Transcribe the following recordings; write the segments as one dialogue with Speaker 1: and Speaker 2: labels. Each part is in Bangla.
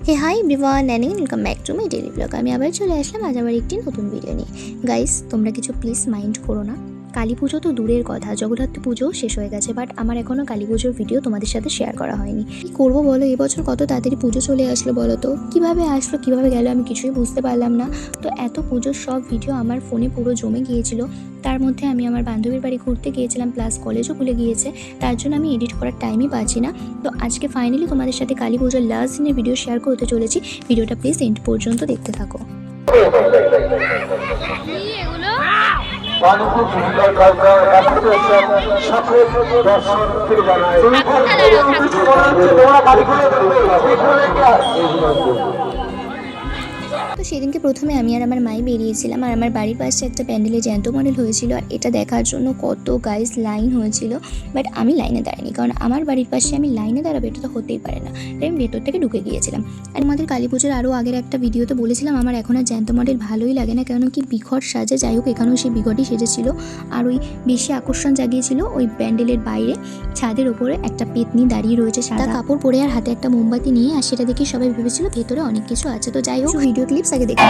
Speaker 1: Hey hi everyone and welcome back to my daily blog. আমি আবার চলে আসলাম আজ আবার একটি নতুন ভিডিও নিয়ে। গাইস, তোমরা কিছু প্লিজ মাইন্ড করো না। কালী পুজো তো দূরের কথা, জগদ্ধাত্রী পুজোও শেষ হয়ে গেছে, বাট আমার এখনও কালী পুজোর ভিডিও তোমাদের সাথে শেয়ার করা হয়নি। কী করবো বলো, এবছর কত তাড়াতাড়ি পুজো চলে আসলো বলো তো। কীভাবে আসলো কীভাবে গেলো আমি কিছুই বুঝতে পারলাম না। তো এত পুজোর সব ভিডিও আমার ফোনে পুরো জমে গিয়েছিল। তার মধ্যে আমি আমার বান্ধবীর বাড়ি ঘুরতে গিয়েছিলাম, প্লাস কলেজও খুলে গিয়েছে, তার জন্য আমি এডিট করার টাইমই পাচ্ছি না। তো আজকে ফাইনালি তোমাদের সাথে কালী পুজোর লাস্ট দিনের ভিডিও শেয়ার করতে চলেছি। ভিডিওটা প্লিজ এন্ড পর্যন্ত দেখতে থাকো। তো সেদিনকে প্রথমে আমি আর আমার মাই বেরিয়েছিলাম, আর আমার বাড়ির পাশে একটা প্যান্ডেলে জ্যান্ত মডেল হয়েছিল, আর এটা দেখার জন্য কত গাইস লাইন হয়েছিল। বাট আমি লাইনে দাঁড়াইনি, কারণ আমার বাড়ির পাশে আমি লাইনে দাঁড়াবো এটা তো হতেই পারে না, তাই আমি ভেতর থেকে ঢুকে গিয়েছিলাম। আর আমাদের কালী পুজোর আরও আগের একটা ভিডিওতে বলেছিলাম আমার এখন আর জ্যান্ত মডেল ভালোই লাগে না, কারণ কি বিঘট সাজে। যাই হোক, এখানেও সেই বিঘটই সেজেছিল, আর ওই বেশি আকর্ষণ জাগিয়েছিল ওই প্যান্ডেলের বাইরে ছাদের ওপরে একটা পেতনি দাঁড়িয়ে রয়েছে সাদা কাপড় পরে আর হাতে একটা মোমবাতি নিয়ে, আর সেটা দেখে সবাই ভেবেছিল ভেতরে অনেক কিছু আছে। তো যাই হোক, ভিডিও ক্লিপস আগে দেখে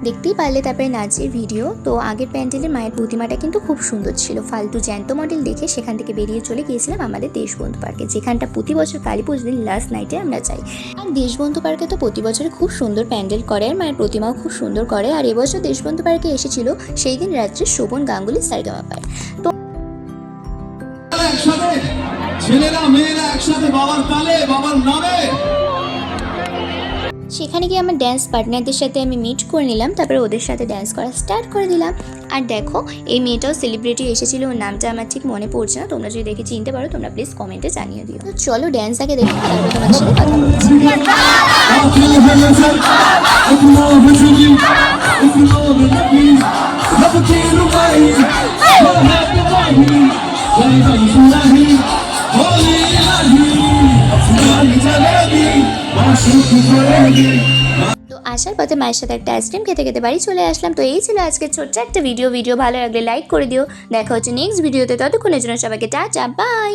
Speaker 1: দেখতেই পারলে। তারপরে নাচের ভিডিও। তো আগের প্যান্ডেলের মায়ের প্রতিমাটা কিন্তু খুব সুন্দর ছিল। ফালতু জ্যান্ত মডেল দেখে সেখান থেকে বেরিয়ে চলে গিয়েছিলাম আমাদের দেশবন্ধু পার্কে, যেখানটা প্রতি বছর কালী পুজোর দিন লাস্ট নাইটে আমরা যাই। আর দেশবন্ধু পার্কে তো প্রতি বছরে খুব সুন্দর প্যান্ডেল করে, আর মায়ের প্রতিমাও খুব সুন্দর করে। আর এবছর দেশবন্ধু পার্কে এসেছিল সেই দিন রাত্রে শোভন গাঙ্গুলি সারেগামা পায়। তো
Speaker 2: ছেলেরা মেয়েরা একসাথে বাবার তালে বাবার নামে
Speaker 1: সেখানে গিয়ে আমার ড্যান্স পার্টনারদের সাথে আমি মিট করে নিলাম, তারপরে ওদের সাথে ড্যান্স করা স্টার্ট করে দিলাম। আর দেখো, এই মেয়েটাও সেলিব্রিটি এসেছিল, ওর নামটা আমার ঠিক মনে পড়ছে না, তোমরা যদি দেখে চিনতে পারো তোমরা প্লিজ কমেন্টে জানিয়ে দিও। তো চলো ড্যান্স আগে দেখো, তারপর তোমাদের সাথে কথা তো আসার পথে মায়ের সাথে একটা আইসক্রিম খেতে খেতে বাড়ি চলে আসলাম। তো এই ছিল আজকে ছোট্ট একটা ভিডিও ভালো লাগলে লাইক করে দিও। দেখা হচ্ছে নেক্সট ভিডিওতে, ততক্ষণের জন্য সবাইকে টাটা বাই।